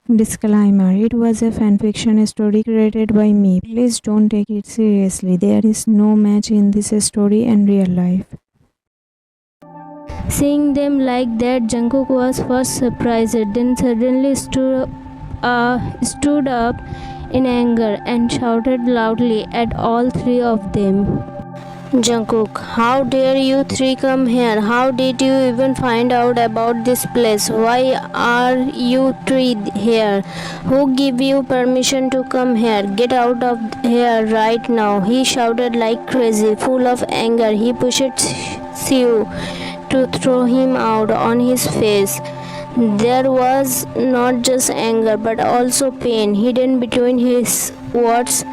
Disclaimer: it was a fanfiction story created by me. Please don't take it seriously. There is no match in this story and real life. Seeing them like that, Jungkook was first surprised, then suddenly stood up in anger and shouted loudly at all three of them. Jungkook, how dare you three come here? How did you even find out about this place? Why are you three here? Who gave you permission to come here? Get out of here right now, he shouted like crazy. Full of anger, he pushed Siwoo to throw him out on his face. There was not just anger but also pain hidden between his words.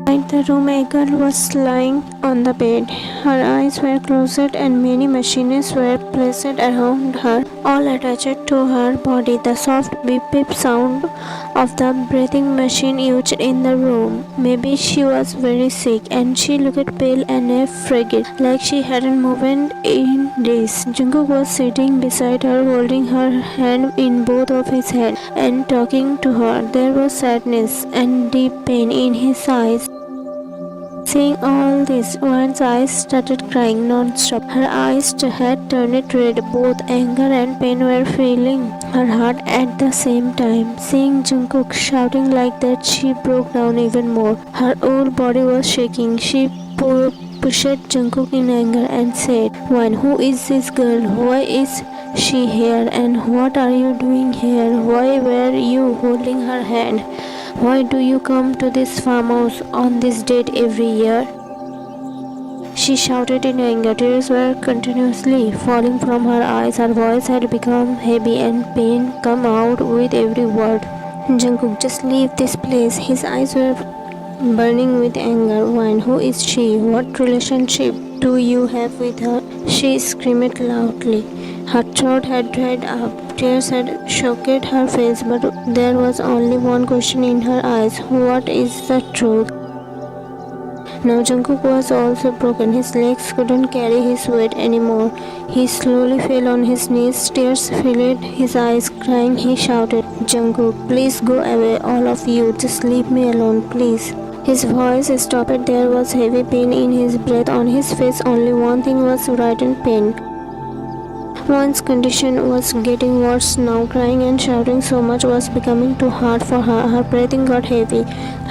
Inside the room, a girl was lying on the bed. Her eyes were closed and many machines were placed around her, all attached to her body. The soft beep beep sound of the breathing machine used in the room. Maybe she was very sick and she looked pale and fragile, like she hadn't moved in days. Jungkook was sitting beside her, holding her hand in both of his hands and talking to her. There was sadness and deep pain in his eyes. Seeing all this, Wan's eyes started crying non-stop. Her eyes had turned red. Both anger and pain were filling her heart at the same time. Seeing Jungkook shouting like that, she broke down even more. Her whole body was shaking. She pushed Jungkook in anger and said, "Wan, who is this girl? Why is she here? And what are you doing here? Why were you holding her hand? Why do you come to this farmhouse on this date every year?" She shouted in anger. Tears were continuously falling from her eyes. Her voice had become heavy and pain come out with every word. "Jungkook, just leave this place." His eyes were burning with anger. "Wan, who is she? What relationship do you have with her?" She screamed loudly. Her throat had dried up. Tears had choked her face, but there was only one question in her eyes. What is the truth? Now Jungkook was also broken. His legs couldn't carry his weight anymore. He slowly fell on his knees. Tears filled his eyes. Crying, he shouted, "Jungkook, please go away, all of you. Just leave me alone, please." His voice stopped. There was heavy pain in his breath. On his face, only one thing was frightened pain. One's condition was getting worse now. Crying and shouting so much was becoming too hard for her. Her breathing got heavy.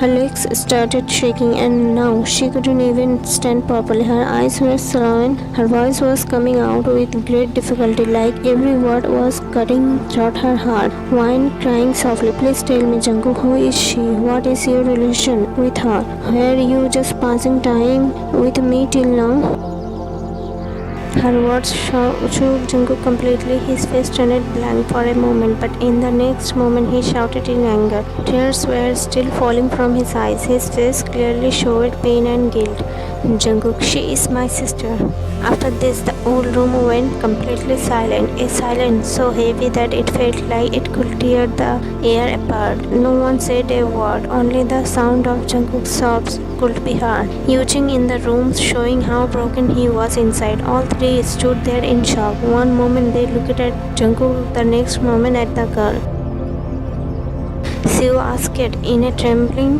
Her legs started shaking and now she couldn't even stand properly. Her eyes were swollen. Her voice was coming out with great difficulty, like every word was cutting through her heart. Wine crying softly, "Please tell me, Jungkook, who is she? What is your relation with her? Were you just passing time with me till now?" Her words shook Jungkook completely. His face turned blank for a moment, but in the next moment he shouted in anger. Tears were still falling from his eyes. His face clearly showed pain and guilt. "Jungkook, she is my sister." After this, the whole room went completely silent, a silence so heavy that it felt like it could tear the air apart. No one said a word, only the sound of Jungkook's sobs could be heard, hugging in the room, showing how broken he was inside. All three stood there in shock. One moment they looked at Jungkook, the next moment at the girl. Siwoo asked in a trembling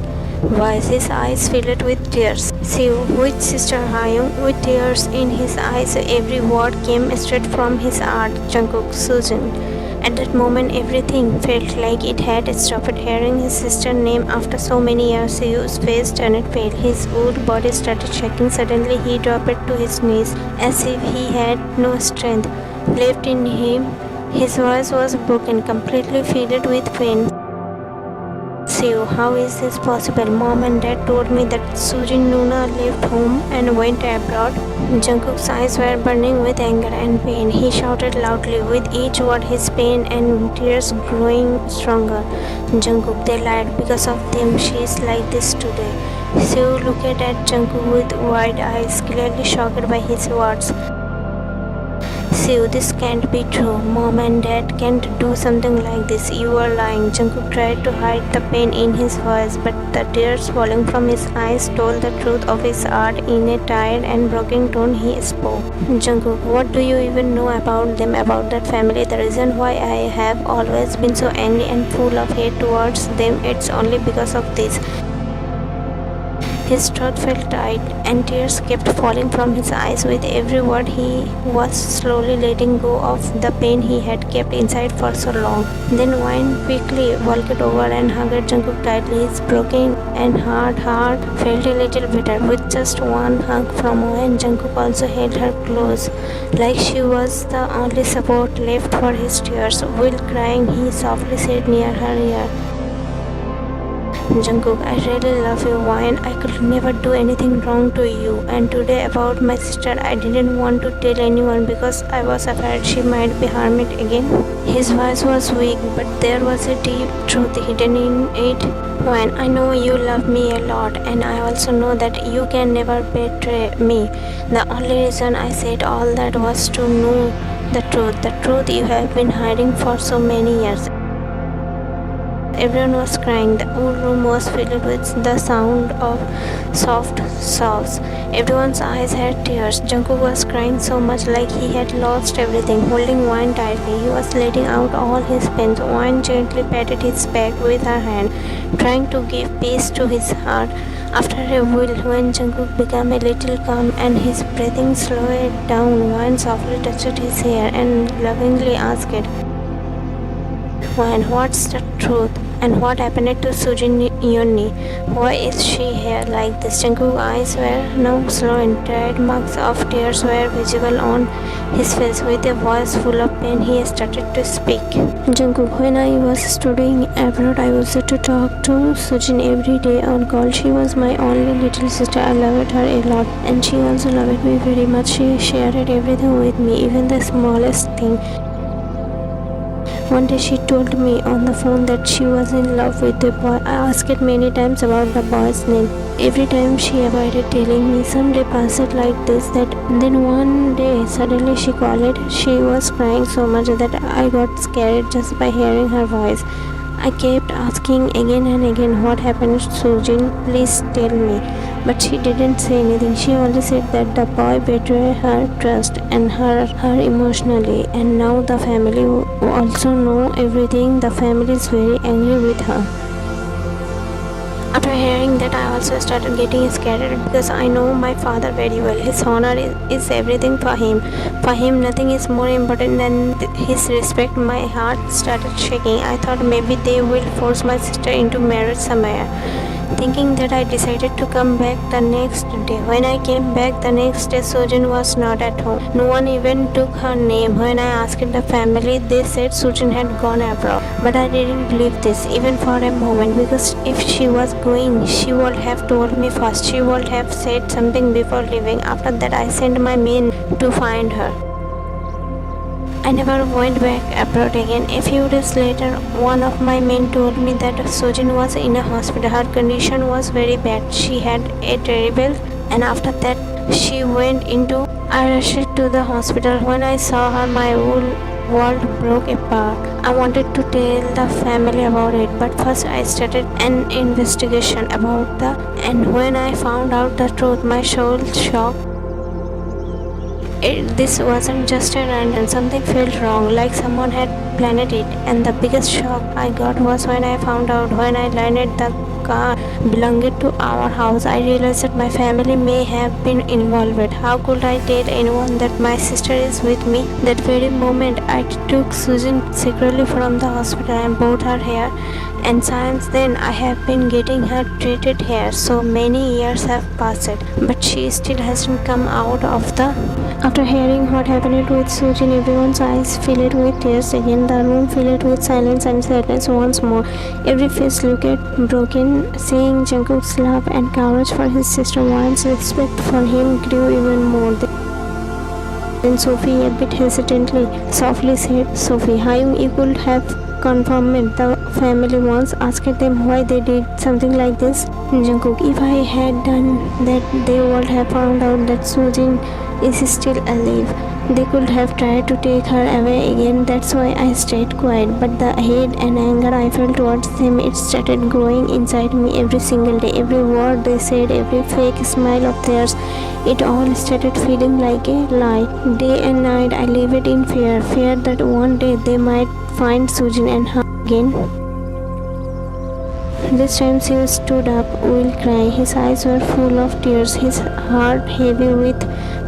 voice, his eyes filled with tears. "Siwoo, which sister Hyung?" With tears in his eyes, every word came straight from his heart. "Jungkook, Sujin." At that moment, everything felt like it had stopped. Hearing his sister's name after so many years, Siwoo's face turned pale. His whole body started shaking. Suddenly, he dropped to his knees as if he had no strength left in him. His voice was broken, completely filled with pain. "Siwoo, how is this possible? Mom and Dad told me that Sujin Nuna left home and went abroad." Jungkook's eyes were burning with anger and pain. He shouted loudly, with each word his pain and tears growing stronger. "Jungkook, they lied. Because of them, she is like this today." Siwoo looked at Jungkook with wide eyes, clearly shocked by his words. Siwoo, this can't be true. Mom and Dad can't do something like this. You are lying. Jungkook tried to hide the pain in his voice, but the tears falling from his eyes told the truth of his heart. In a tired and broken tone, he spoke. Jungkook, what do you even know about them, about that family? The reason why I have always been so angry and full of hate towards them, it's only because of this. His throat felt tight, and tears kept falling from his eyes. With every word, he was slowly letting go of the pain he had kept inside for so long. Then Wine quickly walked over and hugged Jungkook tightly. His broken and hard heart felt a little better. With just one hug from Wine, Jungkook also held her close, like she was the only support left for his tears. While crying, he softly said near her ear, Jungkook, I really love you, Wine. I could never do anything wrong to you. And today about my sister, I didn't want to tell anyone because I was afraid she might be harmed again. His voice was weak, but there was a deep truth hidden in it. Wine, I know you love me a lot, and I also know that you can never betray me. The only reason I said all that was to know the truth you have been hiding for so many years. Everyone was crying. The whole room was filled with the sound of soft sobs. Everyone's eyes had tears. Jungkook was crying so much like he had lost everything, holding Wine tightly. He was letting out all his pain. Wine gently patted his back with her hand, trying to give peace to his heart. After a while, when Jungkook became a little calm and his breathing slowed down, Wine softly touched his hair and lovingly asked, Wine, what's the truth? And what happened to Sujin Yoni? Why is she here like this? Jungkook's eyes were now slow and tired. Marks of tears were visible on his face. With a voice full of pain, he started to speak. Jungkook, when I was studying abroad, I used to talk to Sujin every day on call. She was my only little sister. I loved her a lot, and she also loved me very much. She shared everything with me, even the smallest thing. One day she told me on the phone that she was in love with a boy. I asked many times about the boy's name. Every time she avoided telling me. Some day passed like this. Then one day suddenly she called. She was crying so much that I got scared just by hearing her voice. I kept asking again and again, what happened to Sujin? Please tell me. But she didn't say anything. She only said that the boy betrayed her trust and her emotionally. And now the family also know everything. The family is very angry with her. After hearing that, I also started getting scared because I know my father very well. His honor is everything for him. For him, nothing is more important than his respect. My heart started shaking. I thought maybe they will force my sister into marriage somewhere. Thinking that, I decided to come back the next day. When I came back the next day, Sujin was not at home. No one even took her name. When I asked the family, they said Sujin had gone abroad. But I didn't believe this even for a moment, because if she was going, she would have told me first. She would have said something before leaving. After that, I sent my men to find her. I never went back abroad again. A few days later, one of my men told me that Sujin was in a hospital. Her condition was very bad. She had a terrible, and after that she went into. I rushed to the hospital. When I saw her, my whole world broke apart. I wanted to tell the family about it, but first I started an investigation about and when I found out the truth, my soul shocked. This wasn't just a random. Something felt wrong, like someone had planned it. And the biggest shock I got was when I learned the car belonged to our house. I realized that my family may have been involved. How could I tell anyone that my sister is with me? That very moment, I took Sujin secretly from the hospital and brought her here. And since then, I have been getting her treated here. So many years have passed, but she still hasn't come out of the. After hearing what happened with Sujin, everyone's eyes filled with tears again. The room filled with silence and sadness once more. Every face looked broken. Seeing Jungkook's love and courage for his sister, Wine's respect for him grew even more. Then Sofi, a bit hesitantly, softly said, Sofi, how you could have confirmed the family once, asked them why they did something like this. Jungkook, if I had done that, they would have found out that Sujin is still alive. They could have tried to take her away again, that's why I stayed quiet. But the hate and anger I felt towards them, it started growing inside me every single day. Every word they said, every fake smile of theirs, it all started feeling like a lie. Day and night I lived in fear that one day they might find Sujin and her again. This time Siwoo stood up, will cry. His eyes were full of tears, his heart heavy with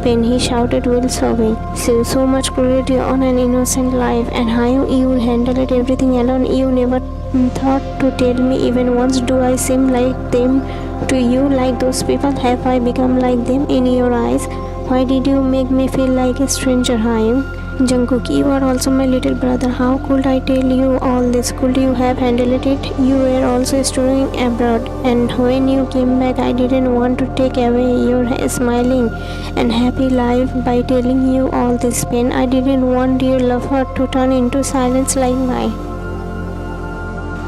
pain. He shouted, "Will Sofi, Siwoo, so much cruelty on an innocent life, and how you handled everything alone. You never thought to tell me even once. Do I seem like them to you, like those people? Have I become like them in your eyes? Why did you make me feel like a stranger, Hayung? Jungkook, you are also my little brother. How could I tell you all this? Could you have handled it? You were also studying abroad, and when you came back, I didn't want to take away your smiling and happy life by telling you all this pain. I didn't want your lover to turn into silence like mine.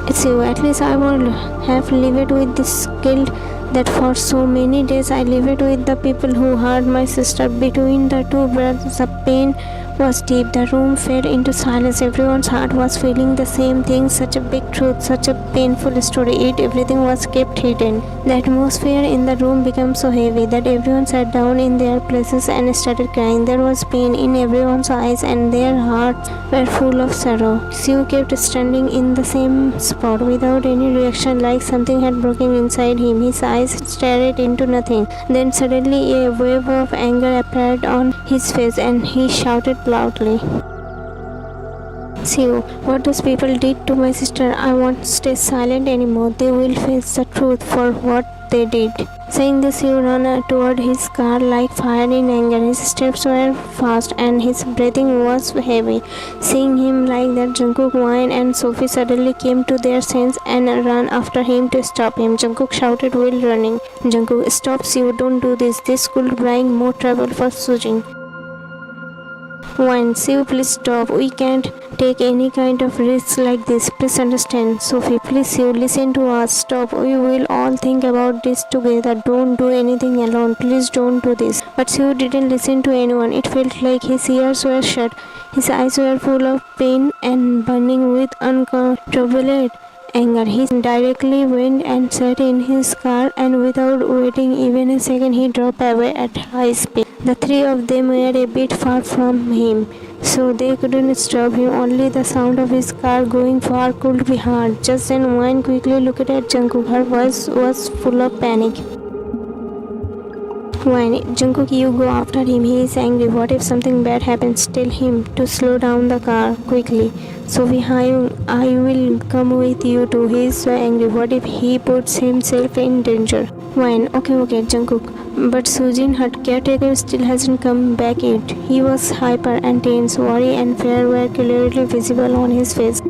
It's you. At least I would have lived with this guilt that for so many days I lived with the people who hurt my sister. Between the two brothers, the pain was deep. The room fell into silence. Everyone's heart was feeling the same thing. Such a big truth, such a painful story. Everything was kept hidden. The atmosphere in the room became so heavy that everyone sat down in their places and started crying. There was pain in everyone's eyes, and their hearts were full of sorrow. Siwoo kept standing in the same spot without any reaction, like something had broken inside him. His eyes stared into nothing. Then suddenly a wave of anger appeared on his face, and he shouted loudly, "Siwoo, what those people did to my sister, I won't stay silent anymore. They will face the truth for what they did." Saying this, he ran toward his car like fire in anger. His steps were fast and his breathing was heavy. Seeing him like that, Jungkook, Wine and Sofi suddenly came to their senses and ran after him to stop him. Jungkook shouted while running, "Jungkook, stop, Siwoo, don't do this. This could bring more trouble for Sujin." Wine, "Siwoo, please stop. We can't take any kind of risks like this. Please understand." Sofi, "Please, Siwoo, listen to us. Stop. We will all think about this together. Don't do anything alone. Please don't do this." But Siwoo didn't listen to anyone. It felt like his ears were shut. His eyes were full of pain and burning with uncontrollable anger. He directly went and sat in his car, and without waiting even a second, he drove away at high speed. The three of them were a bit far from him, so they couldn't stop him. Only the sound of his car going far could be heard. Just then, Wine quickly looked at Jungkook. Her voice was full of panic. "Wine, Jungkook, you go after him. He is angry. What if something bad happens? Tell him to slow down the car quickly." Sofi, "I will come with you too. He is so angry. What if he puts himself in danger?" Wine, Okay, Jungkook. But Sujin, her caretaker, still hasn't come back yet. He was hyper and tense. Worry and fear were clearly visible on his face.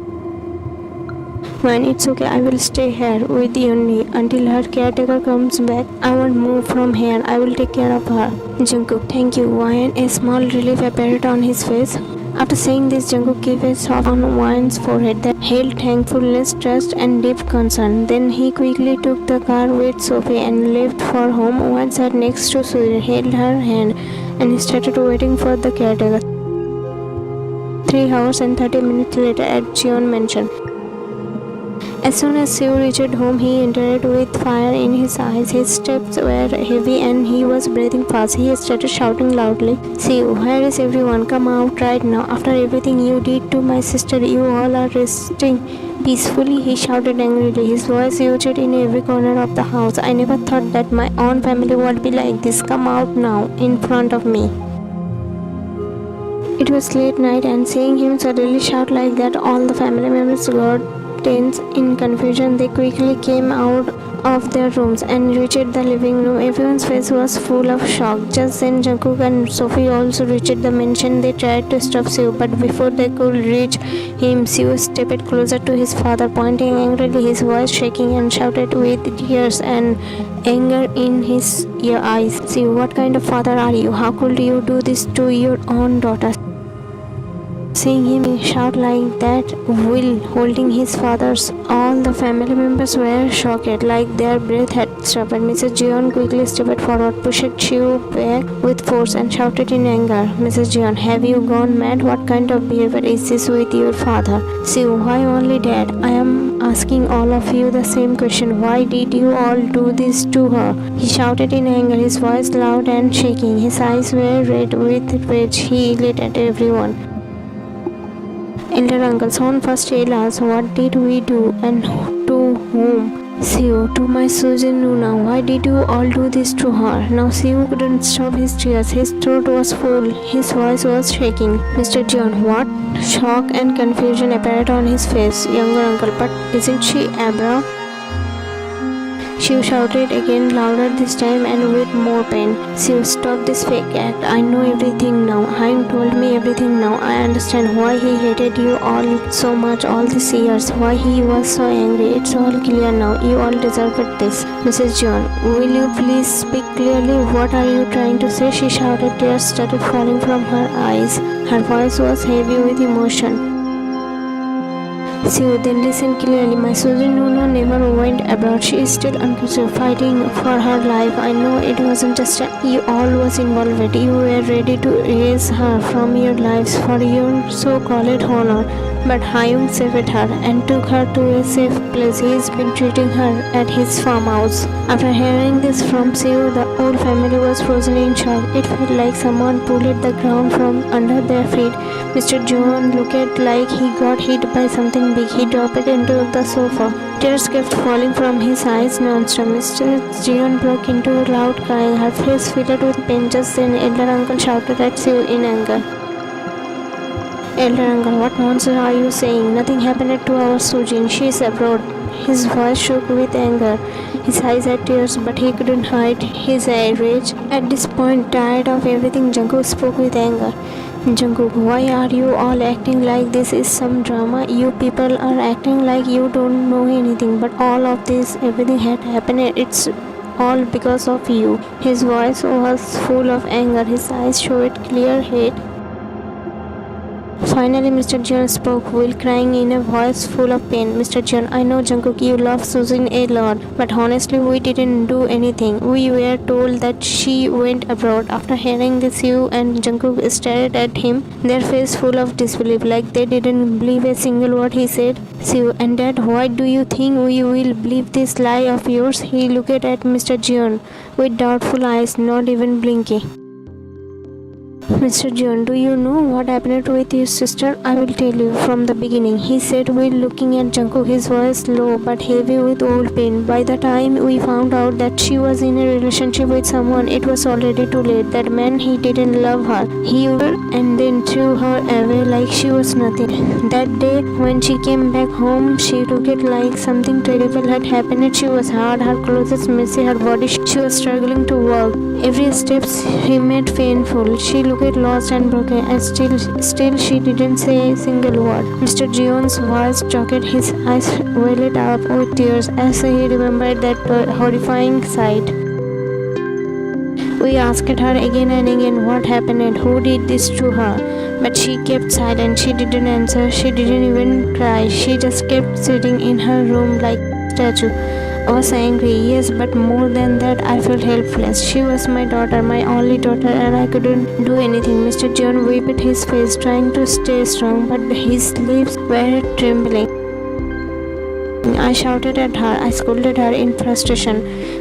Wine, "It's okay. I will stay here with Yuni until her caretaker comes back. I won't move from here. I will take care of her." Jungkook, "Thank you." Wine, a small relief appeared on his face. After saying this, Jungkook gave a soft on Wine's forehead that held thankfulness, trust, and deep concern. Then he quickly took the car with Sofi and left for home. Wine sat next to Sujin, held her hand, and started waiting for the caretaker. 3 hours and 30 minutes later at Jeon mansion. As soon as Siwoo reached home, he entered with fire in his eyes. His steps were heavy and he was breathing fast. He started shouting loudly, "Siwoo, where is everyone? Come out right now. After everything you did to my sister, you all are resting peacefully," he shouted angrily. His voice echoed in every corner of the house. "I never thought that my own family would be like this. Come out now, in front of me." It was late night, and seeing him suddenly shout like that, all the family members got tense. In confusion, they quickly came out of their rooms and reached the living room. Everyone's face was full of shock. Just then, Jungkook and Sofi also reached the mansion. They tried to stop Siwoo, but before they could reach him, Siwoo stepped closer to his father, pointing angrily, his voice shaking, and shouted with tears and anger in his eyes, "Siwoo, what kind of father are you? How could you do this to your own daughter?" Seeing him shout like that while holding his father's, all the family members were shocked, like their breath had stopped. Mrs. Jeon quickly stepped forward, pushed Siwoo back with force, and shouted in anger, "Mrs. Jeon, have you gone mad? What kind of behavior is this with your father? Siwoo, why only dad? I am asking all of you the same question. Why did you all do this to her?" He shouted in anger, his voice loud and shaking. His eyes were red with rage. He yelled at everyone. Elder uncle, someone first tell us, what did we do and to whom? Siwoo, to my Sujin Nuna. Why did you all do this to her? Now Siwoo couldn't stop his tears. His throat was full. His voice was shaking. Mr. Jeon, what? Shock and confusion appeared on his face. Younger uncle, but isn't she Abra? Siwoo shouted again, louder this time and with more pain. Siwoo, stop this fake act. I know everything now. Hein told me everything now. I understand why he hated you all so much all these years. Why he was so angry. It's all clear now. You all deserved this. Mrs. Jeon, will you please speak clearly? What are you trying to say? She shouted. Tears started falling from her eyes. Her voice was heavy with emotion. Siwoo, then listen clearly. My Sujin Nuna never went abroad. She is still unconscious, fighting for her life. I know it wasn't just you all was involved. You were ready to erase her from your lives for your so-called honor. But Hyung saved her and took her to a safe place. He has been treating her at his farmhouse. After hearing this from Siwoo, the whole family was frozen in shock. It felt like someone pulled the ground from under their feet. Mr. Jeon looked like he got hit by something big. He dropped into the sofa. Tears kept falling from his eyes non-stop. Mr. Jeon broke into loud crying, her face filled with pain. Just then, elder uncle shouted at Siwoo in anger. Elder uncle, what nonsense are you saying? Nothing happened to our Sujin. She is abroad. His voice shook with anger. His eyes had tears, but he couldn't hide his rage. At this point, tired of everything, Jungkook spoke with anger. Jungkook, why are you all acting like this is some drama? You people are acting like you don't know anything, but all of this, everything had happened. It's all because of you. His voice was full of anger. His eyes showed clear hate. Finally, Mr. Jeon spoke while crying in a voice full of pain. Mr. Jeon, I know Jungkook, you love Sujin a lot, but honestly, we didn't do anything. We were told that she went abroad. After hearing this, Siwoo and Jungkook stared at him, their face full of disbelief, like they didn't believe a single word he said. Siwoo, and Dad, why do you think we will believe this lie of yours? He looked at Mr. Jeon with doubtful eyes, not even blinking. Mr. Jeon, do you know what happened with your sister? I will tell you from the beginning, he said while looking at Jungkook, his voice low but heavy with old pain. By the time we found out that she was in a relationship with someone, it was already too late. That man, he didn't love her. He would and then threw her away like she was nothing. That day, when she came back home, she took it like something terrible had happened. She was hard, her clothes messy, her body, she was struggling to walk. Every step she made painful. She looked lost and broken, and still she didn't say a single word. Mr. Jeon's voice choked, his eyes welled up with tears as he remembered that horrifying sight. We asked her again and again what happened and who did this to her, but she kept silent. She didn't answer, she didn't even cry. She just kept sitting in her room like a statue. I was angry, yes, but more than that, I felt helpless. She was my daughter, my only daughter, and I couldn't do anything. Mr. Jeon wiped his face, trying to stay strong, but his lips were trembling. I shouted at her, I scolded her in frustration,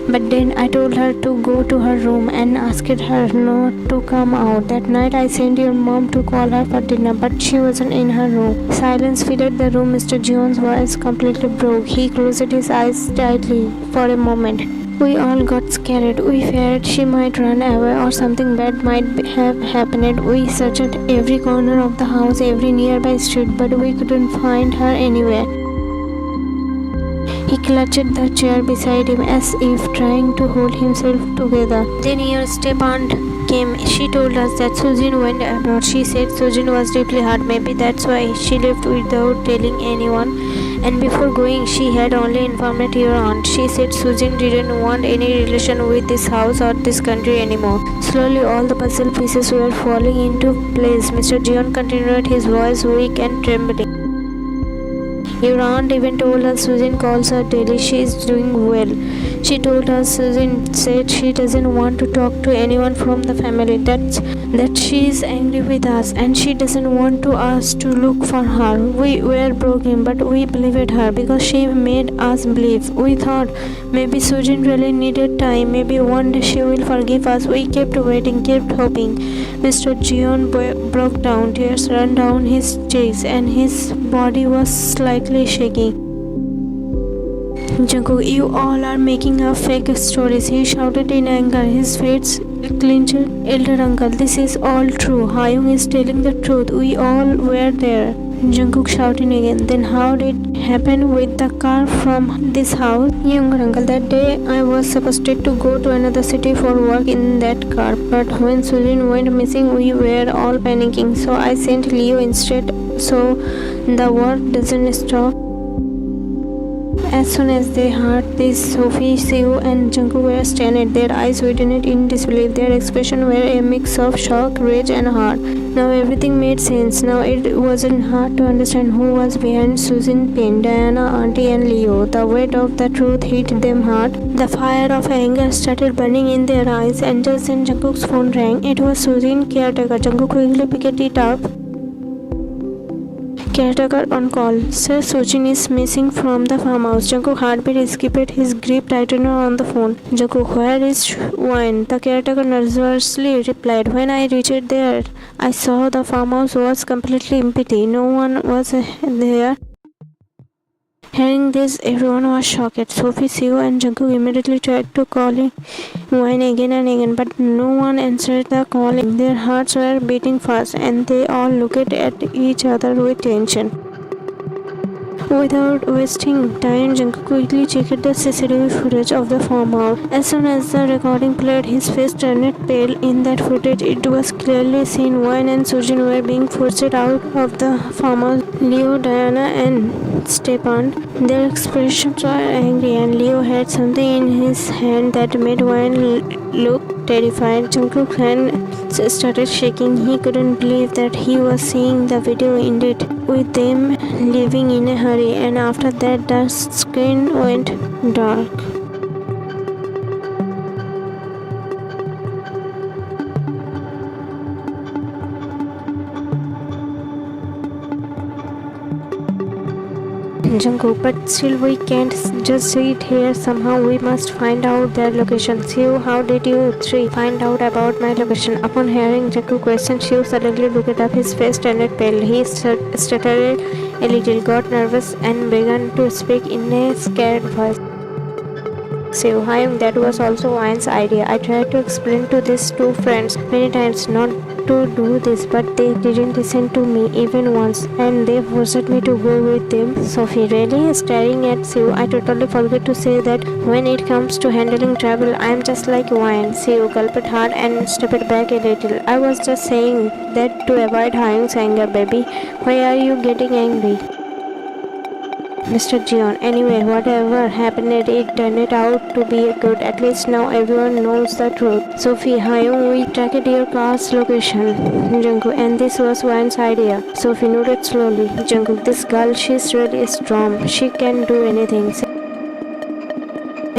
but then I told her to go to her room and asked her not to come out. That night I sent your mom to call her for dinner, but she wasn't in her room. Silence filled the room. Mr. Jeon's voice completely broke. He closed his eyes tightly for a moment. We all got scared. We feared she might run away or something bad might have happened. We searched every corner of the house, every nearby street, but we couldn't find her anywhere. He clutched the chair beside him as if trying to hold himself together. Then your step-aunt came. She told us that Sujin went abroad. She said Sujin was deeply hurt. Maybe that's why she left without telling anyone. And before going, she had only informed your aunt. She said Sujin didn't want any relation with this house or this country anymore. Slowly, all the puzzle pieces were falling into place. Mr. Jeon continued, his voice weak and trembling. Your aunt even told us Sujin calls her daily. She is doing well. She told us Sujin said she doesn't want to talk to anyone from the family. That she is angry with us and she doesn't want to us to look for her. We were broken, but we believed her because she made us believe. We thought maybe Sujin really needed time. Maybe one day she will forgive us. We kept waiting, kept hoping. Mr. Jeon broke down. Tears ran down his cheeks and his body was slightly shaking. Jungkook, you all are making up fake stories, he shouted in anger, his face clenched. Elder uncle, this is all true. Hyung is telling the truth. We all were there. Jungkook shouting again. Then how did it happen with the car from this house? Younger uncle, that day I was supposed to go to another city for work in that car. But when Sujin went missing, we were all panicking. So I sent Leo instead so the war doesn't stop. As soon as they heard this, Sofi, Siwoo and Jungkook were stunned. Their eyes widened in disbelief. Their expressions were a mix of shock, rage and heart. Now everything made sense. Now it wasn't hard to understand who was behind Susan's pain. Diana, Auntie and Leo. The weight of the truth hit them hard. The fire of anger started burning in their eyes, and just then Jungkook's phone rang. It was Sujin, caretaker. Jungkook quickly picked it up. Caretaker on call. Sir, Sujin is missing from the farmhouse. Jungkook heartbeat skipped, his grip tightened on the phone. Jungkook, where is wine? The caretaker nervously replied. When I reached there, I saw the farmhouse was completely empty. No one was there. Hearing this, everyone was shocked. Sofi, Siwoo and Jungkook immediately tried to call Wine again and again, but no one answered the calling. Their hearts were beating fast, and they all looked at each other with tension. Without wasting time, Jungkook quickly checked the CCTV footage of the farmhouse. As soon as the recording played, his face turned pale. In that footage, it was clearly seen Wine and Sujin were being forced out of the farmhouse. Leo, Diana, and Stepan, their expressions were angry, and Leo had something in his hand that made Wine look terrified. Jungkook's hand started shaking. He couldn't believe that he was seeing the video ended with them leaving in a hurry, and after that the screen went dark. Jungkook, but still we can't just sit here. Somehow we must find out their location. Siwoo, how did you three find out about my location? Upon hearing Jungkook's question, Siwoo suddenly looked up. His face turned pale. He stuttered a little, got nervous, and began to speak in a scared voice. Siwoo, Hyung, that was also Wine's idea. I tried to explain to these two friends many times not to do this, but they didn't listen to me even once, and they forced me to go with them. Sofi, really? Staring at Siwoo, I totally forgot to say that when it comes to handling trouble, I am just like Wine. Siwoo gulped hard and stepped back a little. I was just saying that to avoid Hyung's anger, baby. Why are you getting angry? Mr. Jeon, anyway, whatever happened, it turned out to be good. At least now everyone knows the truth. Sofi, Hyung, we tracked your car's location. Jungkook, and this was Wine's idea. Sofi nodded slowly. Jungkook, this girl, she's really strong. She can do anything.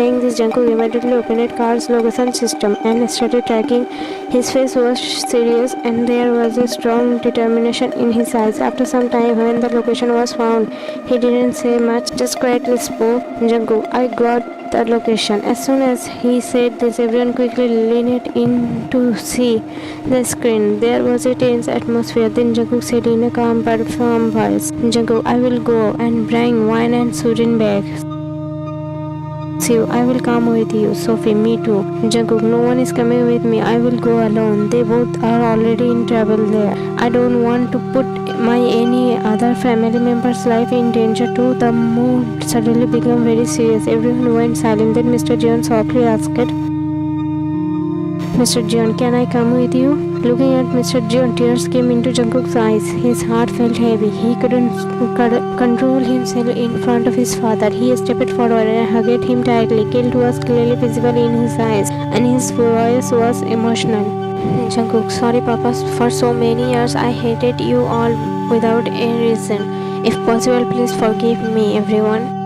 Saying this, Jungkook immediately opened car's location system and started tracking. His face was serious and there was a strong determination in his eyes. After some time, when the location was found, he didn't say much, just quietly spoke. Jungkook, I got the location. As soon as he said this, everyone quickly leaned in to see the screen. There was a tense atmosphere. Then Jungkook said in a calm but firm voice, Jungkook, I will go and bring Wine and Sujin back. Siwoo, I will come with you. Sofi, me too. Jungkook, no one is coming with me. I will go alone. They both are already in trouble there. I don't want to put my any other family member's life in danger too. The mood suddenly became very serious. Everyone went silent. Then Mr. Jeon softly asked, Mr. Jeon, can I come with you? Looking at Mr. Jeon, tears came into Jungkook's eyes. His heart felt heavy. He couldn't control himself in front of his father. He stepped forward and hugged him tightly. Guilt was clearly visible in his eyes, and his voice was emotional. Jungkook, sorry Papa, for so many years I hated you all without a reason. If possible, please forgive me, everyone.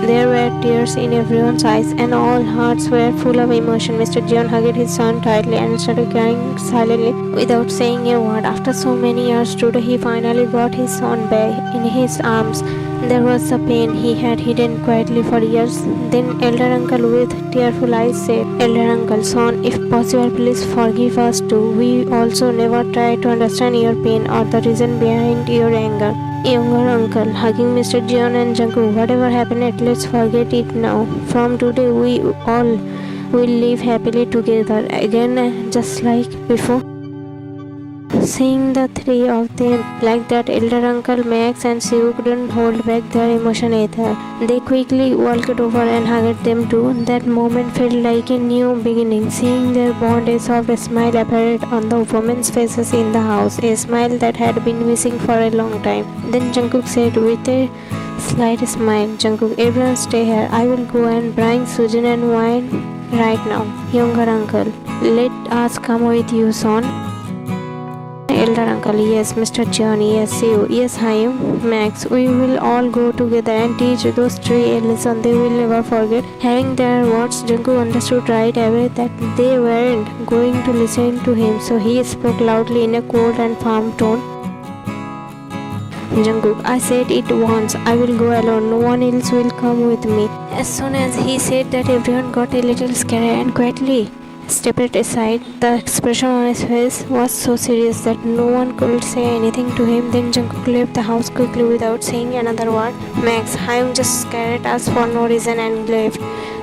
There were tears in everyone's eyes, and all hearts were full of emotion. Mr. Jeon hugged his son tightly and started crying silently without saying a word. After so many years, today he finally got his son back in his arms. There was a pain he had hidden quietly for years. Then elder uncle with tearful eyes said, Elder uncle, son, if possible, please forgive us too. We also never tried to understand your pain or the reason behind your anger. Younger uncle hugging Mr. Jeon and Jungkook, whatever happened, let's forget it now. From today, we all will live happily together again, just like before. Seeing the three of them like that, elder uncle Max and Siwoo couldn't hold back their emotion either. They quickly walked over and hugged them too. That moment felt like a new beginning. Seeing their bond, a soft smile appeared on the women's faces in the house, a smile that had been missing for a long time. Then Jungkook said with a slight smile, Jungkook, everyone stay here. I will go and bring Sujin and wine right now. Younger uncle, let us come with you, son. Elder uncle, yes, Mr. Jeon, yes, Siwoo, yes, Hayum, Max, we will all go together and teach those three a lesson they will never forget. Hearing their words, Jungkook understood right away that they weren't going to listen to him, so he spoke loudly in a cold and firm tone. Jungkook, I said it once, I will go alone, no one else will come with me. As soon as he said that, everyone got a little scared and quietly stepped aside. The expression on his face was so serious that no one could say anything to him. Then Jungkook left the house quickly without saying another word. Max, Hyun just scared at us for no reason and left.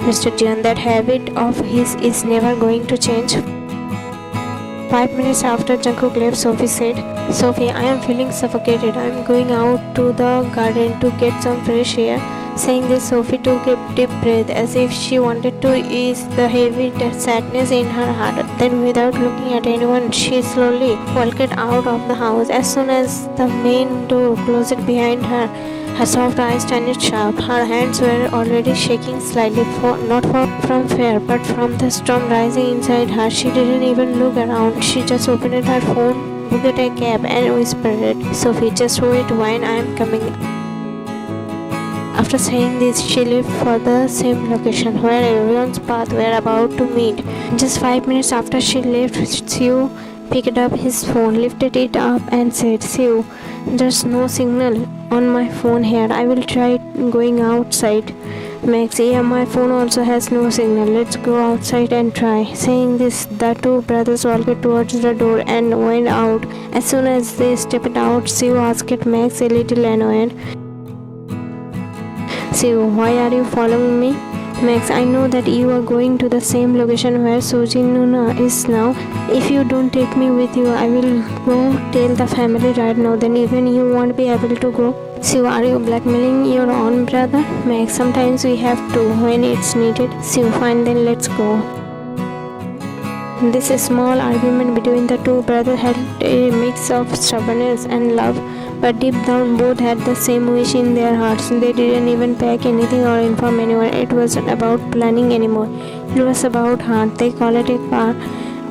Mr. Jeon, that habit of his is never going to change. 5 minutes after Jungkook left, Sofi said, Sofi, I am feeling suffocated. I am going out to the garden to get some fresh air. Saying this, Sofi took a deep breath as if she wanted to ease the heavy sadness in her heart. Then, without looking at anyone, she slowly walked out of the house. As soon as the main door closed behind her, her soft eyes turned sharp. Her hands were already shaking slightly, not from fear, but from the storm rising inside her. She didn't even look around. She just opened her phone, booked a cab, and whispered, Sofi, just wait, wine, I am coming. After saying this, she left for the same location where everyone's paths were about to meet. Just 5 minutes after she left, Siwoo picked up his phone, lifted it up and said, Siwoo, there's no signal on my phone here. I will try going outside. Max, yeah, my phone also has no signal. Let's go outside and try. Saying this, the two brothers walked towards the door and went out. As soon as they stepped out, Siwoo asked Max, a little annoyed, Siwoo, why are you following me? Max, I know that you are going to the same location where Sujin is now. If you don't take me with you, I will go tell the family right now. Then even you won't be able to go. Siwoo, are you blackmailing your own brother? Max, sometimes we have to when it's needed. Siwoo, fine, then let's go. This small argument between the two brothers had a mix of stubbornness and love, but deep down both had the same wish in their hearts. They didn't even pack anything or inform anyone. It wasn't about planning anymore. It was about heart. They called it a car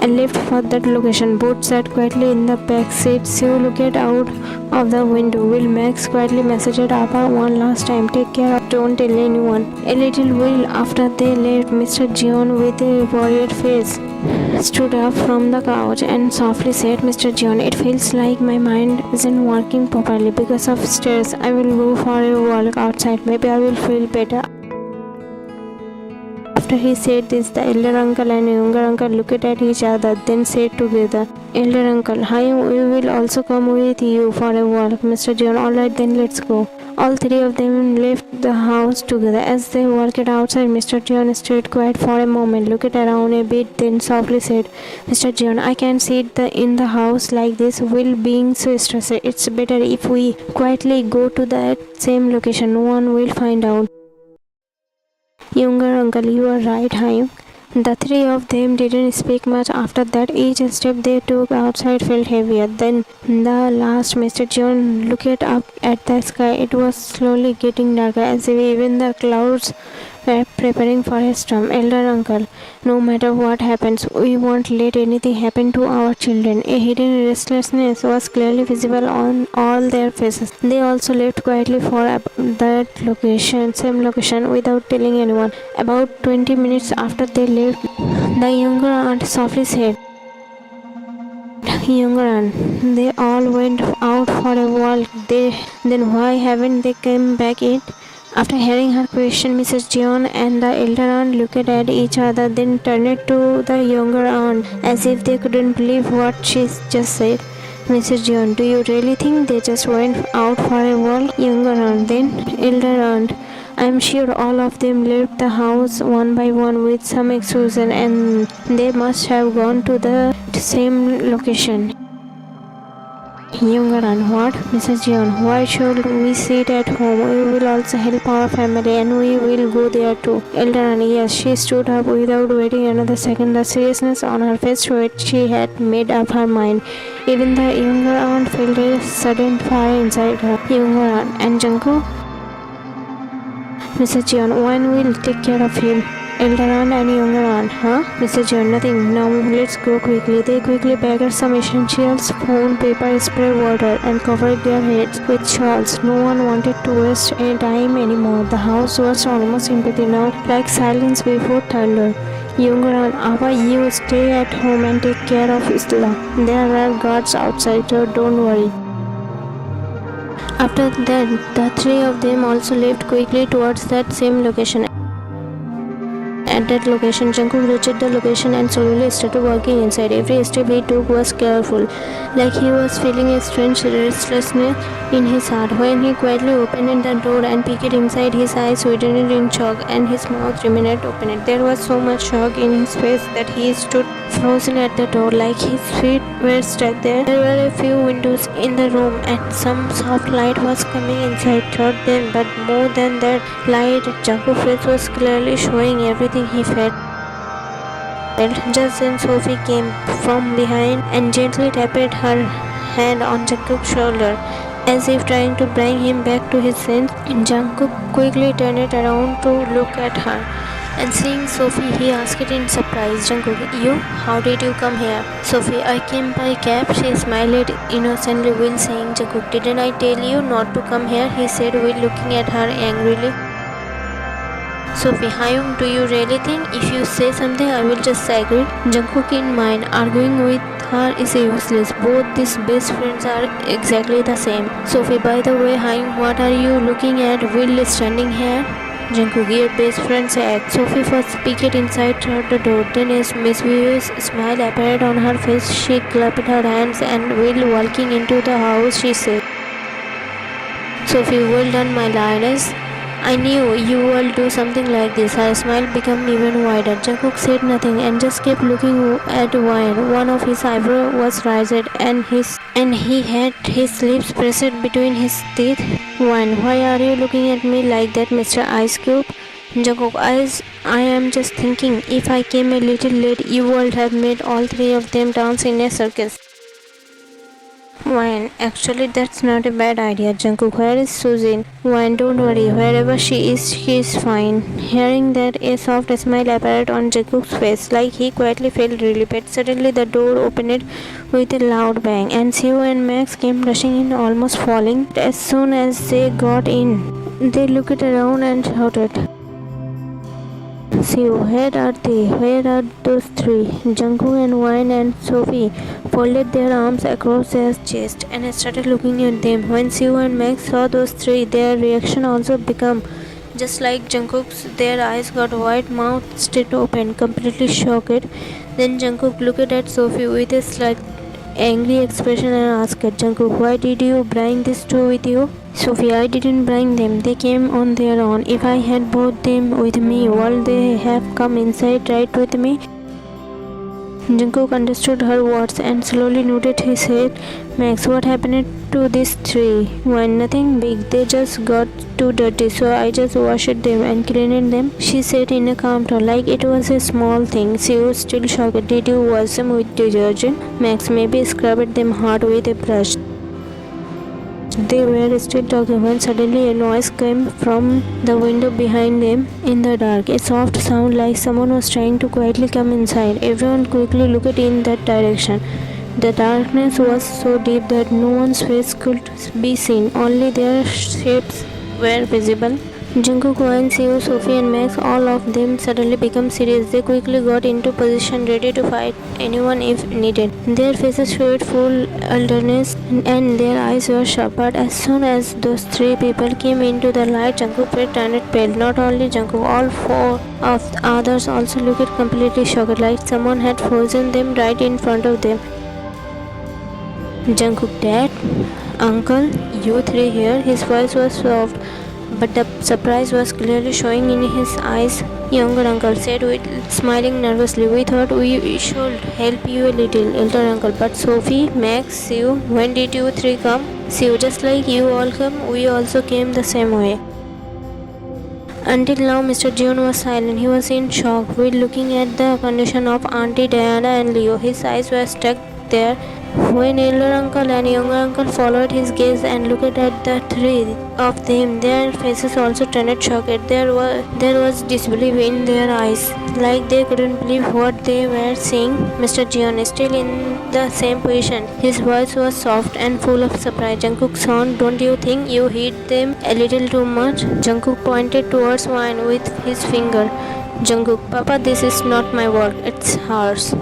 and left for that location. Both sat quietly in the back seat. Siwoo looked out of the window. Will Max quietly messaged Appa one last time. Take care, don't tell anyone. A little while after they left, Mr. Jeon with a worried face stood up from the couch and softly said, Mr. Jeon, it feels like my mind isn't working properly because of stress. I will go for a walk outside. Maybe I will feel better. After he said this, the elder uncle and younger uncle looked at each other, then said together, Elder uncle, we will also come with you for a walk. Mr. Jeon, alright, then let's go. All three of them left the house together. As they walked outside, Mr. Jeon stayed quiet for a moment, looked around a bit, then softly said, Mr. Jeon, I can't sit in the house like this while being so stressed. It's better if we quietly go to that same location. No one will find out. Younger uncle, you are right, Hayum. The three of them didn't speak much after that. Each step they took outside felt heavier. Then the last Mr. Jeon looked up at the sky. It was slowly getting darker, as if even the clouds were preparing for a storm. Elder uncle, no matter what happens, we won't let anything happen to our children. A hidden restlessness was clearly visible on all their faces. They also left quietly for same location, without telling anyone. About 20 minutes after they left, the younger aunt softly said, "Younger aunt, they all went out for a walk. Then why haven't they come back yet?" After hearing her question, Mrs. Jeon and the elder aunt looked at each other, then turned to the younger aunt as if they couldn't believe what she just said. "Mrs. Jeon, do you really think they just went out for a walk?" Younger aunt, then elder aunt. "I'm sure all of them left the house one by one with some excuse, and they must have gone to the same location." Younger aunt, what? Mrs. Jeon, why should we sit at home? We will also help our family, and we will go there too. Elder aunt, yes. She stood up without waiting another second. The seriousness on her face showed she had made up her mind. Even the younger aunt felt a sudden fire inside her. Younger aunt, and Jungkook? Mrs. Jeon, one will take care of him. Elder aunt and younger aunt, huh? Mrs. Jeon, nothing. Now let's go quickly. They quickly packed some essentials, phone, paper, spray water, and covered their heads with shawls. No one wanted to waste any time anymore. The house was almost empty now, like silence before thunder. Younger aunt, Abba, you stay at home and take care of Isla. There are guards outside, so don't worry. After that, the three of them also left quickly towards that same location. At that location, Jungkook reached the location and slowly started walking inside. Every step he took was careful, like he was feeling a strange restlessness in his heart. When he quietly opened the door and peeked inside, his eyes widened in shock and his mouth remained open. There was so much shock in his face that he stood frozen at the door, like his feet were stuck there. There were a few windows in the room and some soft light was coming inside through them, but more than that light, Jungkook's face was clearly showing everything he felt. Just then Sofi came from behind and gently tapped her hand on Jungkook's shoulder, as if trying to bring him back to his sense. Jungkook quickly turned around to look at her, and seeing Sofi, he asked in surprise, "Jungkook, you? How did you come here?" "Sofi, I came by cab." She smiled innocently while saying, "Jungkook, didn't I tell you not to come here?" he said while looking at her angrily. "Sofi, Hyung, do you really think if you say something I will just agree?" Jungkook in mind, arguing with her is useless. Both these best friends are exactly the same. "Sofi, by the way, Hyung, what are you looking at while standing here?" Jungkook, your best friend said. Sofi first peeked inside through the door. Then a mischievous smile appeared on her face. She clapped her hands and while walking into the house, she said, "Sofi, well done, my lioness. I knew you will do something like this." Her smile became even wider. Jungkook said nothing and just kept looking at Wayne. One of his eyebrows was raised and he had his lips pressed between his teeth. "Wayne, why are you looking at me like that, Mr. Ice Cube?" Jungkook, I am just thinking, if I came a little late, you would have made all three of them dance in a circus. Wayne, actually that's not a bad idea. Jungkook, where is Sujin? Wayne, don't worry, wherever she is fine. Hearing that, a soft smile appeared on Jungkook's face, like he quietly felt relieved. Suddenly the door opened with a loud bang, and Siwoo and Max came rushing in, almost falling. As soon as they got in, they looked around and shouted, "Siwoo, where are they? Where are those three?" Jungkook and Wayne and Sofi folded their arms across their chest and started looking at them. When Siwoo and Max saw those three, their reaction also became just like Jungkook's. Their eyes got wide, mouth stayed open, completely shocked. Then Jungkook looked at Sofi with a slight angry expression and asked, "Jungkook, why did you bring these two with you?" "Sofi, I didn't bring them. They came on their own. If I had brought them with me, would they have come inside right with me?" Jungkook understood her words and slowly nodded his head. Max, what happened to these three? Why, nothing big. They just got too dirty, so I just washed them and cleaned them, she said in a calm tone, like it was a small thing. She was still shocked. Did you wash them with detergent? Max, maybe scrubbed them hard with a brush. They were still talking when suddenly a noise came from the window behind them in the dark. A soft sound like someone was trying to quietly come inside. Everyone quickly looked in that direction. The darkness was so deep that no one's face could be seen. Only their shapes were visible. Jungkook, Siwoo, Sofi and Max, all of them suddenly became serious. They quickly got into position ready to fight anyone if needed. Their faces showed full alertness and their eyes were sharp. But as soon as those three people came into the light, Jungkook turned pale. Not only Jungkook, all four of the others also looked completely shocked, like someone had frozen them right in front of them. Jungkook, Dad, Uncle, you three here? His voice was soft, but the surprise was clearly showing in his eyes. Younger uncle said, with smiling nervously, we thought we should help you a little, elder uncle. But Sophie, Max, Siwoo, when did you three come? Siwoo, just like you all come, we also came the same way. Until now, Mr. Jeon was silent. He was in shock, with looking at the condition of Auntie Diana and Leo. His eyes were stuck there. When elder uncle and younger uncle followed his gaze and looked at the three of them, their faces also turned shocked. There was disbelief in their eyes, like they couldn't believe what they were seeing. Mr. Jeon, still in the same position. His voice was soft and full of surprise. Jungkook, son, don't you think you hit them a little too much? Jungkook pointed towards wine with his finger. Jungkook, Papa, this is not my work, it's hers.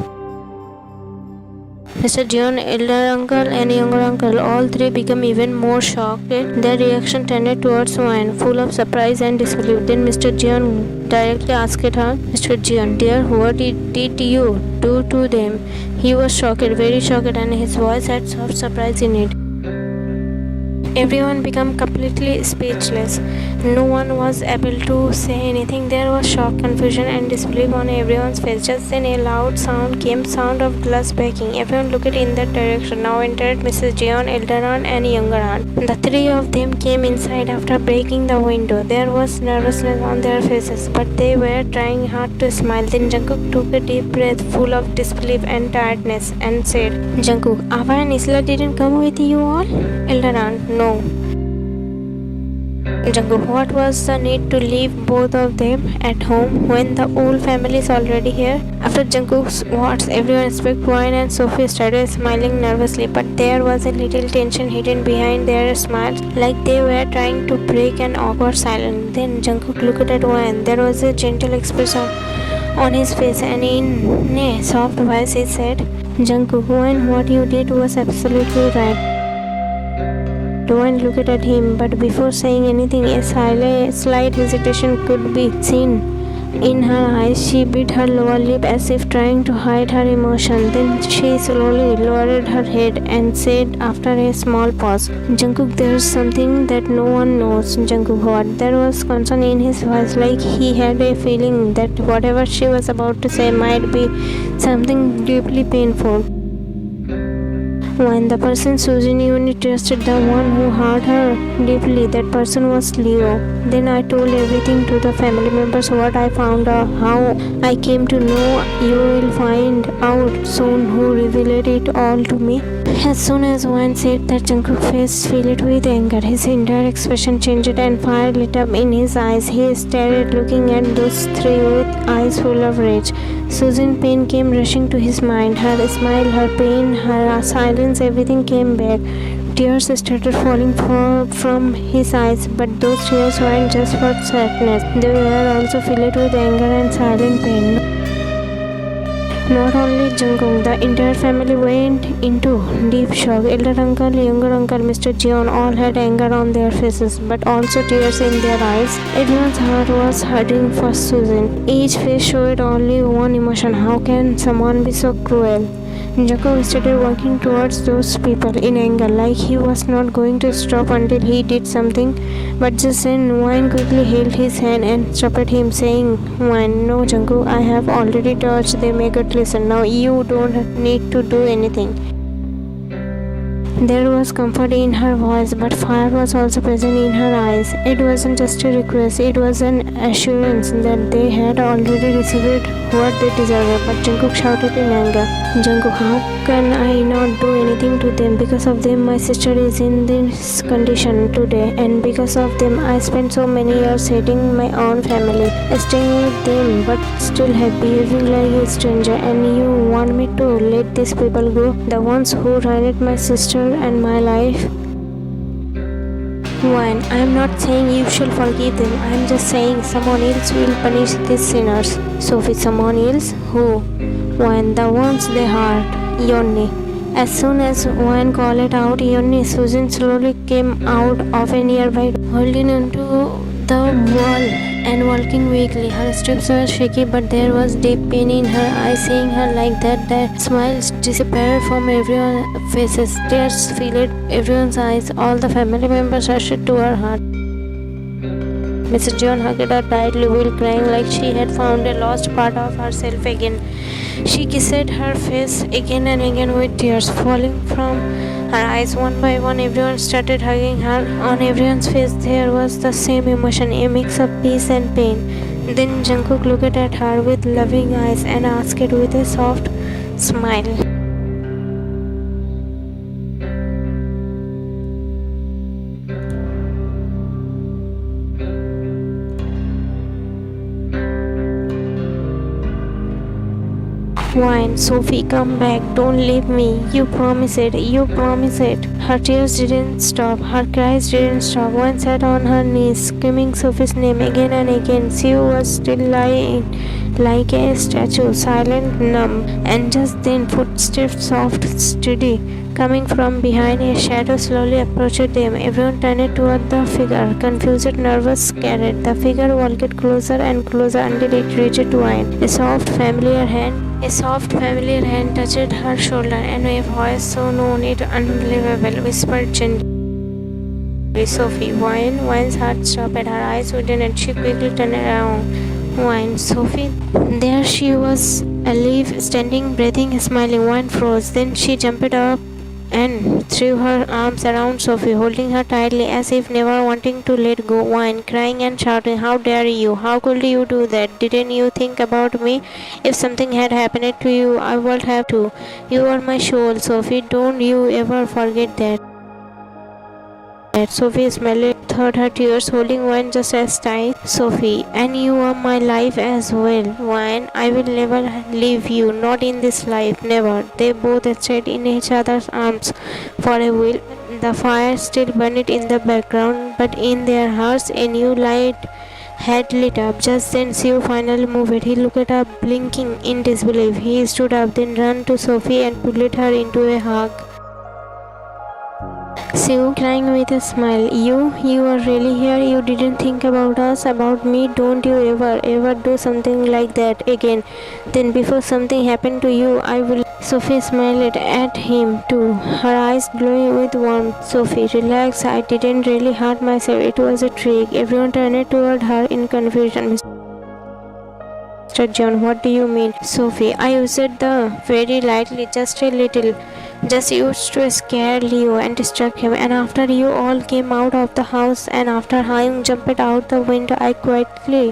Mr. Jeon, elder uncle and younger uncle, all three became even more shocked. Their reaction tended towards wine, full of surprise and disbelief. Then Mr. Jeon directly asked her, Mr. Jeon, dear, what did you do to them? He was shocked, very shocked, and his voice had soft surprise in it. Everyone became completely speechless. No one was able to say anything. There was shock, confusion and disbelief on everyone's face. Just then a loud sound came, sound of glass breaking. Everyone looked in that direction. Now entered Mrs. Jeon, elder aunt and younger aunt. The three of them came inside after breaking the window. There was nervousness on their faces, but they were trying hard to smile. Then Jungkook took a deep breath full of disbelief and tiredness and said, Jungkook, Ava and Isla didn't come with you all? Elder aunt, no. Jungkook, what was the need to leave both of them at home when the whole family is already here? After Jungkook's words, everyone except Wine and Sophie started smiling nervously, but there was a little tension hidden behind their smiles, like they were trying to break an awkward silence. Then Jungkook looked at Wine. There was a gentle expression on his face, and in a soft voice he said, Jungkook, Wine, what you did was absolutely right. Wine looked at him, but before saying anything, a slight hesitation could be seen in her eyes. She bit her lower lip as if trying to hide her emotion. Then she slowly lowered her head and said after a small pause, Jungkook, there's something that no one knows. Jungkook, what? There was concern in his voice, like he had a feeling that whatever she was about to say might be something deeply painful. When the person Sujin only trusted, the one who hurt her deeply, that person was Leo. Then I told everything to the family members, what I found out, how I came to know. You will find out soon who revealed it all to me. As soon as Wan said that, Jungkook's face filled with anger. His entire expression changed and fire lit up in his eyes. He stared, looking at those three with eyes full of rage. Sujin's pain came rushing to his mind. Her smile, her pain, her silence, everything came back. Tears started falling from his eyes, but those tears weren't just for sadness. They were also filled with anger and silent pain. Not only Jungkook, the entire family went into deep shock. Elder uncle, younger uncle, Mr. Jeon all had anger on their faces, but also tears in their eyes. Everyone's heart was hurting for Sujin. Each face showed only one emotion. How can someone be so cruel? Jungkook started walking towards those people in anger, like he was not going to stop until he did something. But just then, Wine quickly held his hand and stopped him, saying, "Wine, no, Jungkook, I have already touched them a good lesson. Now you don't need to do anything." There was comfort in her voice, but fire was also present in her eyes. It wasn't just a request, it was an assurance that they had already received what they deserved. But Jungkook shouted in anger, "Jungkook, how can I not do anything to them? Because of them, my sister is in this condition today, and because of them, I spent so many years hating my own family, staying with them, but still behaving like a stranger. And you want me to let these people go? The ones who ruined my sister and my life?" One, I am not saying you shall forgive them. I am just saying someone else will punish these sinners. Sophie, someone else? Who? One, the ones they hurt. Yonni. As soon as one called it out, Yonni, Sujin slowly came out of a nearby, holding onto the wall and walking weakly. Her steps were shaky, but there was deep pain in her eyes. Seeing her like that, the smiles disappeared from everyone's faces. Tears filled everyone's eyes. All the family members rushed to her heart. Mrs. Jeon hugged her tightly while crying like she had found a lost part of herself again. She kissed her face again and again with tears falling from her eyes one by one. Everyone started hugging her. On everyone's face there was the same emotion, a mix of peace and pain. Then Jungkook looked at her with loving eyes and asked with a soft smile, "Wine, Sophie, come back. Don't leave me. You promise it. You promise it." Her tears didn't stop. Her cries didn't stop. Wine sat on her knees, screaming Sophie's name again and again. Siwoo was still lying like a statue, silent, numb. And just then, footsteps, soft, steady, coming from behind, a shadow slowly approached them. Everyone turned toward the figure, confused, nervous, scared. The figure walked closer and closer until it reached Wine. A soft, familiar hand touched her shoulder, and a voice so known it unbelievable whispered gently, "Sophie." Wine's heart stopped. Her eyes widened, and she quickly turned around. Wine, Sophie. There she was, alive, standing, breathing, smiling. Wine froze. Then she jumped up and threw her arms around Sophie, holding her tightly as if never wanting to let go. Wine, crying and shouting, "How dare you? How could you do that? Didn't you think about me? If something had happened to you, I would have too. You are my soul, Sophie. Don't you ever forget that." Sophie smiled through her tears, holding Wine just as tight. "Sophie, and you are my life as well. Wine, I will never leave you, not in this life, never." They both stayed in each other's arms for a while. The fire still burned in the background, but in their hearts a new light had lit up. Just then Siwoo finally moved. He looked up, blinking in disbelief. He stood up, then ran to Sophie and pulled her into a hug. Siwoo, crying with a smile, You are really here? You didn't think about us, about me? Don't you ever do something like that again? Then before something happened to you, I will." Sophie smiled at him too, her eyes glowing with warmth. "Sophie, relax. I didn't really hurt myself. It was a trick." Everyone turned toward her in confusion. "Mr. Jeon, what do you mean?" "Sophie, I used the very lightly, just a little. Just used to scare Leo and distract him. And after you all came out of the house and after Hyung jumped out the window, I quietly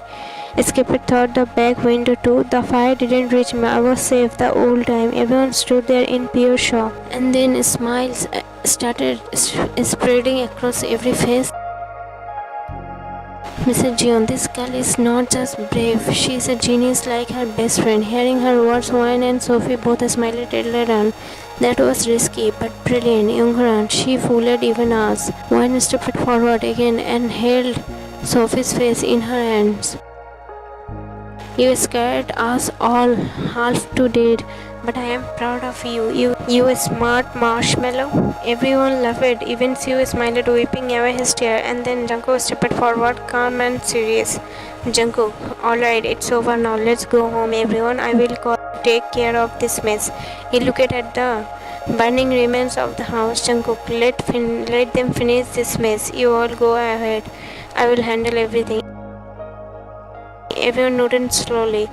escaped through the back window too. The fire didn't reach me. I was safe the whole time." Everyone stood there in pure shock. And then smiles started spreading across every face. "Mrs. Jeon, this girl is not just brave, she is a genius like her best friend." Hearing her words, Wine and Sophie both smiled a little. "That was risky, but brilliant, Yungran. She fooled even us." Wine stepped forward again and held Sophie's face in her hands. "You scared us all half to death, but I am proud of you. You smart marshmallow." Everyone laughed. Even Siwoo smiled, wiping away his tear. And then Jungkook stepped forward, calm and serious. "Jungkook, alright, it's over now. Let's go home, everyone. I will call take care of this mess. He looked at the burning remains of the house. Jungkook, let them finish this mess. You all go ahead. I will handle everything. Everyone nodded slowly.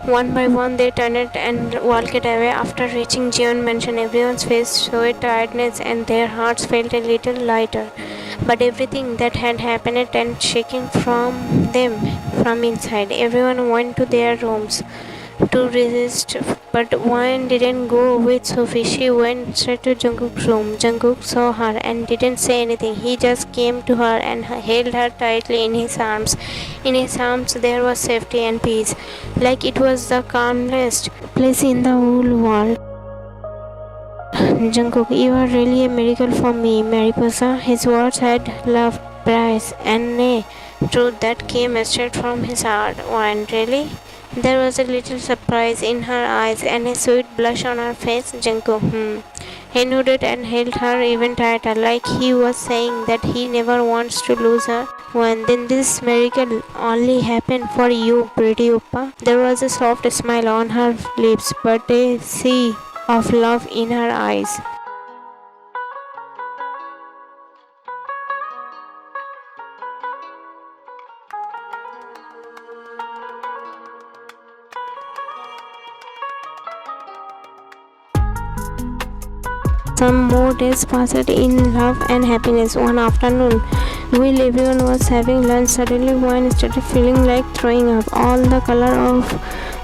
One by one, they turned and walked away. After reaching Jeon mansion, everyone's face showed tiredness and their hearts felt a little lighter. But everything that had happened and shaking from them from inside. Everyone went to their rooms to resist, but one didn't go with Sofi. She went straight to Jungkook's room. Jungkook saw her and didn't say anything. He just came to her and held her tightly in his arms. In his arms there was safety and peace, like it was the calmest place in the whole world. Jungkook, you are really a miracle for me, Mariposa. His words had love, praise, and a truth that came straight from his heart. One, really? There was a little surprise in her eyes and a sweet blush on her face. Jungkook, He nodded and held her even tighter, like he was saying that he never wants to lose her. When then this miracle only happened for you, pretty Uppa. There was a soft smile on her lips, but a sea of love in her eyes. Some more days passed in love and happiness. One afternoon, while everyone was having lunch, suddenly one started feeling like throwing up. All the color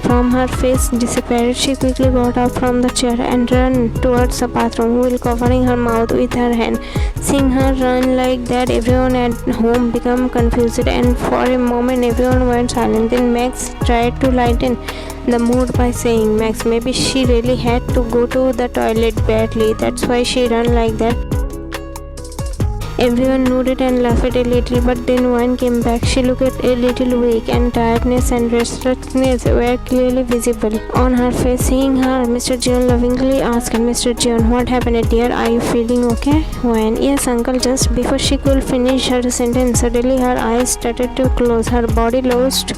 from her face disappeared. She quickly got up from the chair and ran towards the bathroom while covering her mouth with her hand. Seeing her run like that, everyone at home became confused, and for a moment everyone went silent. Then Max tried to lighten the mood by saying, Max, maybe she really had to go to the toilet badly. That's why she ran like that. Everyone nodded and laughed a little, but then one came back. She looked a little weak, and tiredness and restlessness were clearly visible on her face. Seeing her, Mr. Jeon lovingly asked, Mr. Jeon, what happened, dear? Are you feeling okay? When, yes, uncle. Just before she could finish her sentence, suddenly her eyes started to close. Her body lost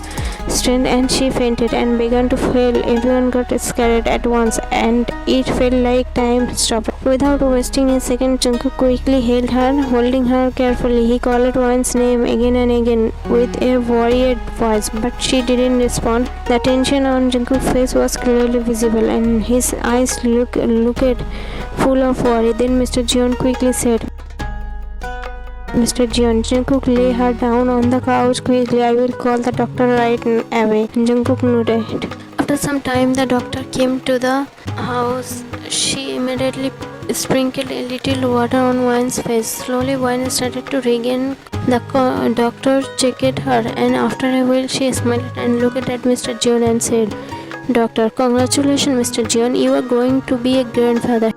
strength and she fainted and began to fail. Everyone got scared at once, and it felt like time stopped. Without wasting a second, Jungkook quickly held her, holding her carefully. He called Wan's name again and again with a worried voice, but she didn't respond. The tension on Jungkook's face was clearly visible, and his eyes looked full of worry. Then Mr. Jeon quickly said, Mr. Jeon, Jungkook, lay her down on the couch quickly. I will call the doctor right away. Jungkook nodded. After some time, the doctor came to the house. She immediately sprinkled a little water on Wan's face. Slowly, Wan started to regain. The doctor checked her, and after a while, she smiled and looked at Mr. Jeon and said, Doctor, congratulations, Mr. Jeon. You are going to be a grandfather.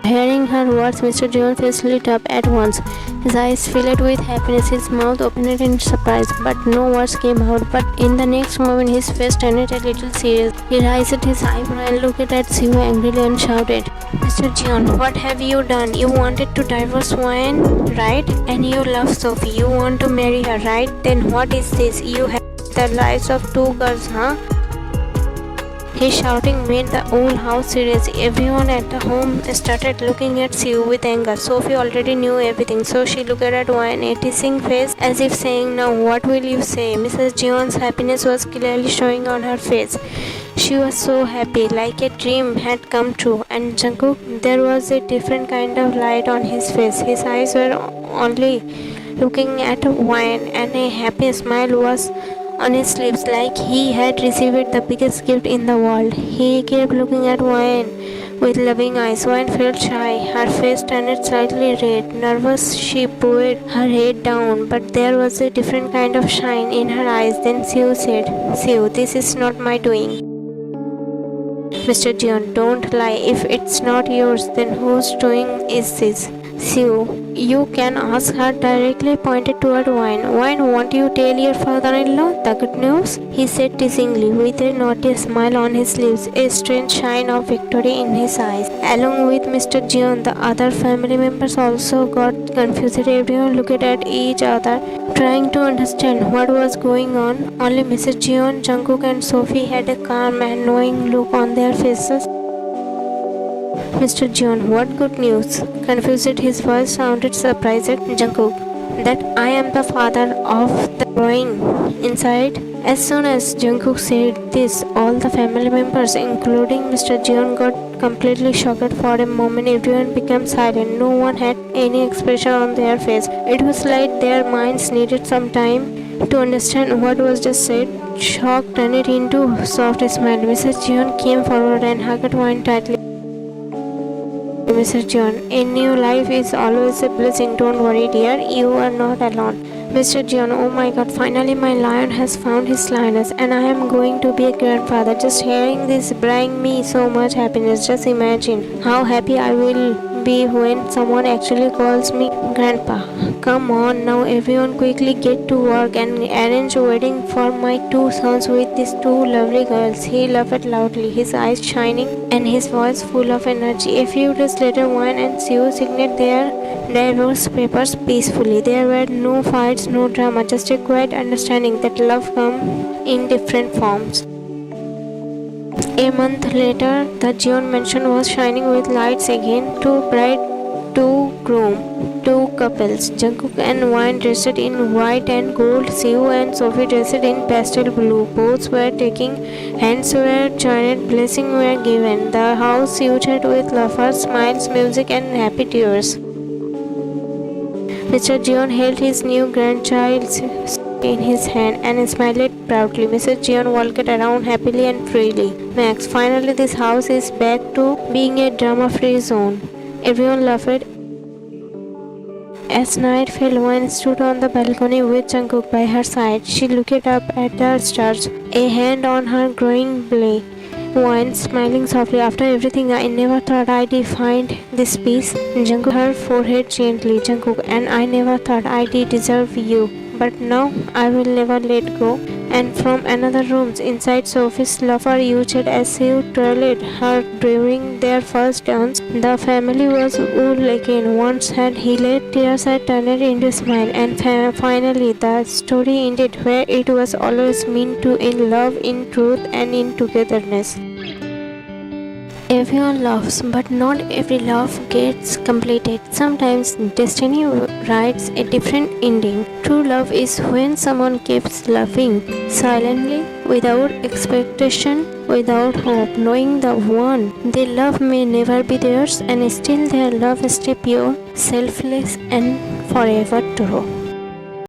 Hearing her words, Mr. Jeon's face lit up at once. His eyes filled with happiness, his mouth opened in surprise, but no words came out. But in the next moment, his face turned a little serious. He raised his eyebrow and looked at Siwoo angrily and shouted, Mr. Jeon, what have you done? You wanted to divorce Wan, right? And you love Sofi. You want to marry her, right? Then what is this? You have the lives of two girls, huh? His shouting made the whole house serious. Everyone at the home started looking at Siwoo with anger. Sophie already knew everything, so she looked at Wan, a teasing face, as if saying, now what will you say? Mrs. Jeon's happiness was clearly showing on her face. She was so happy, like a dream had come true. And Jungkook, there was a different kind of light on his face. His eyes were only looking at Wan, and a happy smile was on his lips, like he had received the biggest gift in the world. He kept looking at Wan with loving eyes. Wan felt shy. Her face turned slightly red. Nervous, she put her head down, but there was a different kind of shine in her eyes. Then Siwoo said, Siwoo, this is not my doing. Mr. Jeon, don't lie. If it's not yours, then whose doing is this? Siwoo, you can ask her directly, pointed toward Wine. Wine, won't you tell your father-in-law the good news? He said teasingly, with a naughty smile on his lips, a strange shine of victory in his eyes. Along with Mr. Jeon, the other family members also got confused. Everyone looked at each other, trying to understand what was going on. Only Mrs. Jeon, Jungkook and Sofi had a calm and knowing look on their faces. Mr. Jeon, what good news? Confused, his voice sounded surprised. Jungkook, that I am the father of the growing inside. As soon as Jungkook said this, all the family members, including Mr. Jeon, got completely shocked. For a moment, everyone became silent. No one had any expression on their face. It was like their minds needed some time to understand what was just said. Shock turned into soft smile. Mrs. Jeon came forward and hugged Wine tightly. Mr. Jeon, a new life is always a blessing. Don't worry, dear. You are not alone. Mr. Jeon, oh my god, finally my lion has found his lioness and I am going to be a grandfather. Just hearing this brings me so much happiness. Just imagine how happy I will be when someone actually calls me grandpa. Come on now, everyone quickly get to work and arrange a wedding for my two sons with these two lovely girls. He laughed loudly, his eyes shining and his voice full of energy. A few days later, Wine and Siwoo signed their divorce papers peacefully. There were no fights, no drama, just a quiet understanding that love comes in different forms. A month later, the Jeon mansion was shining with lights again. Two bride, two groom, two couples. Jungkook and Wine dressed in white and gold. Siwoo and Sofi dressed in pastel blue. Both were taking hands were joined. Blessings were given. The house suited with laughter, smiles, music, and happy tears. Mr. Jeon held his new grandchild in his hand and smiled proudly. Mrs. Jeon walked around happily and freely. Max, finally this house is back to being a drama-free zone. Everyone laughed. As night fell, Wine stood on the balcony with Jungkook by her side. She looked up at the stars, a hand on her growing belly. Wine smiling softly. After everything, I never thought I'd find this peace. Jungkook her forehead gently. Jungkook, and I never thought I'd deserve you. But now I will never let go. And from another room inside, Sophie's lover used as she trailed her during their first dance. The family was wool again. Once had healed, tears had turned into a smile. And finally, the story ended where it was always meant to, in love, in truth, and in togetherness. Everyone loves, but not every love gets completed. Sometimes destiny writes a different ending. True love is when someone keeps loving silently, without expectation, without hope, knowing the one they love may never be theirs, and still their love stays pure, selfless, and forever true.